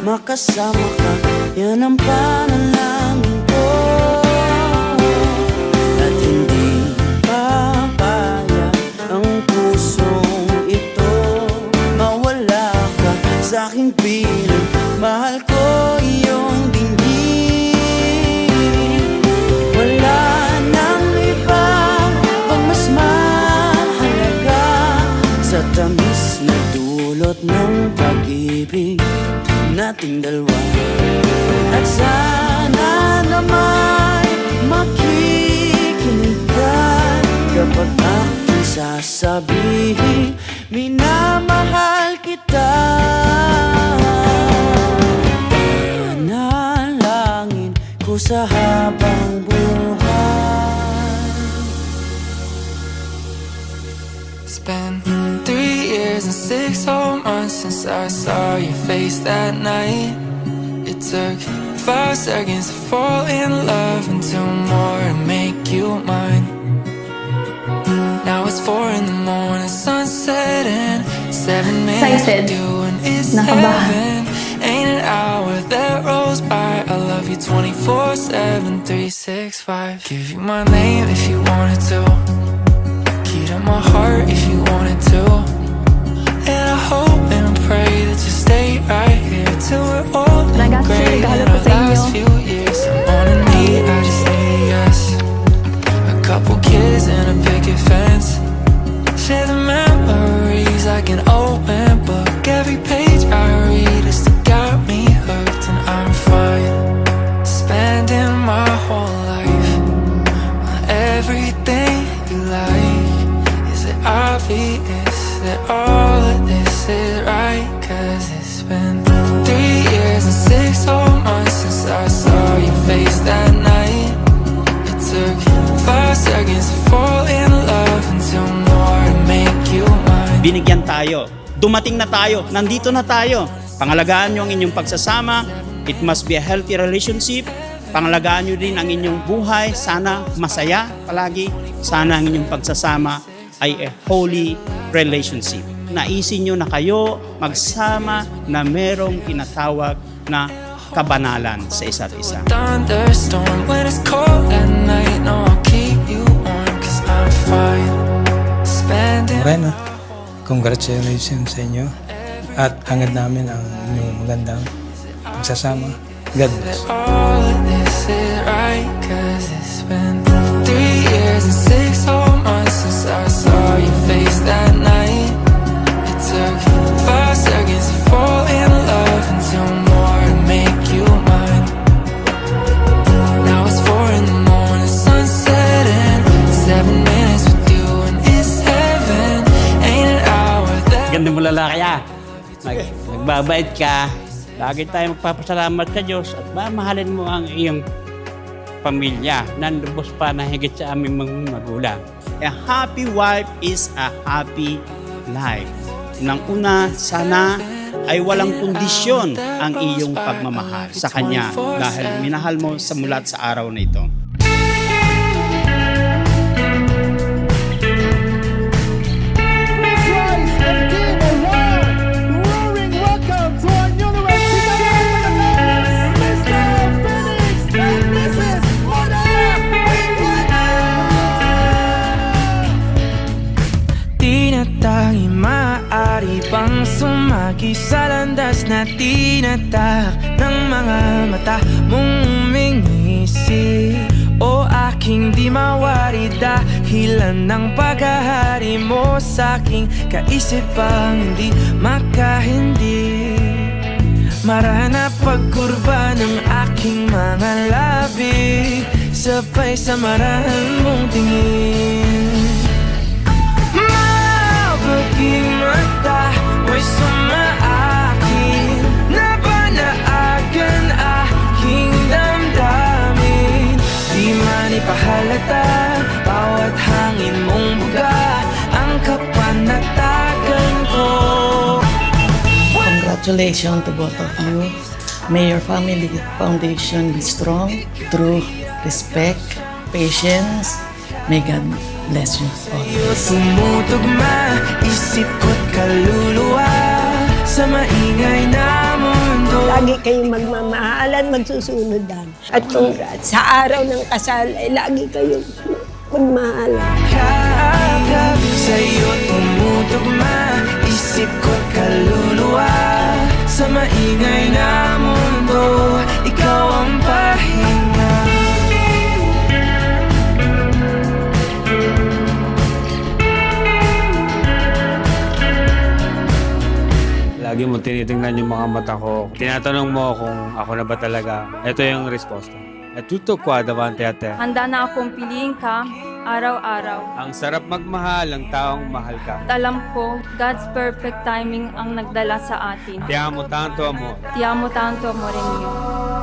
makasama ka, yan ang panalangin ko. At hindi papayag ang pusong ito, mawala ka sa aking piling. Mahal ko iyong dinggin. Wala nang iba pang mas mahalaga sa tamis na dulot ng pag-ibig nating dalawa. At sana naman makikinig ka kapag ako'y sasabihin minamahal kita. Panalangin ko sa habang buhay. It's been 3 years and 6 whole months since I saw your face that night. It took 5 seconds to fall in love and 2 more to make you mine. Now it's 4 in the morning, sun setting, 7 minutes with you and it's heaven. Ain't an hour that rolls by. I love you 24/7, 365. Give you my name if you wanted to. Key to my heart if you wanted to. And I hope and pray that you stay right here till we're old and gray. In our last few years, I'm on a knee, I just need a yes. A couple kids and a picket fence. Share the memories like an open book. Every page I read is still got me hooked, and I'm fine spending my whole life on everything you like. Is it obvious that all of this is right? 'Cause it's been 3 years and 6 whole months since I saw your face that night. It took 5 seconds to fall in love and 2 more to make you mine. Binigyan tayo, dumating na tayo, nandito na tayo. Pangalagaan nyo ang inyong pagsasama. It must be a healthy relationship. Pangalagaan nyo din ang inyong buhay. Sana masaya palagi. Sana ang inyong pagsasama ay a holy relationship. Naisin nyo na kayo magsama na merong tinatawag na kabanalan sa isa't isa. Thunderstorm when it's cold at night. No, I'll keep you warm 'cause I'm fine spending. Morena, congratulations sa inyo at hangad namin ang inyong magandang pagsasama. God bless. All of this is right 'cause it's been 3 years and 6 whole months since I saw your face that night. It took 5 seconds to fall in love and 2 more to make you mine. Now it's 4 in the morning, sun setting, 7 minutes with you and it's heaven. Ain't an hour that. Ganda mo lalaki nagbabait ka. Lagi tayo magpapasalamat sa Diyos at mahalin mo ang iyong pamilya na lubos pa na higit sa aming mga magulang. A happy wife is a happy life. Unang-una, sana ay walang kondisyon ang iyong pagmamahal sa Kanya dahil minahal mo sa mulat sa araw na ito. Pang sumagi sa landas na tinatak ng mga mata mong umingisi. O aking di mawari dahilan ng paghahari mo sa'king kaisipang hindi makahindi. Marana pagkurba ng aking mga labi sabay sa marahan mong tingin. Mabaging mata mo'y sumaakin na banaagan aking damdamin. Di man ipahalata bawat hangin mong buga ang kapanatagan ko. Congratulations to both of you. May your family foundation be strong through respect, patience. May God bless you all. Tumutugma, isip ko't kaluluwa sa maingay na mundo. lagi kayong magmamahalan, magsusunodan. At congrats, sa araw ng kasal, ay lagi kayong magmahalan. Kaagap sa'yo tumutugma, isip ko't kaluluwa. Sa maingay na mundo, ikaw ang pahinga. Lagi mo tinitingnan yung mga mata ko. Tinatanong mo kung ako na ba talaga. Ito yung resposta. È tutto qua davanti a te. Handa na akong piliin ka araw-araw. Ang sarap magmahal ang taong mahal ka. At alam ko, God's perfect timing ang nagdala sa atin. Ti amo tanto, amore. Ti amo tanto, amore mio.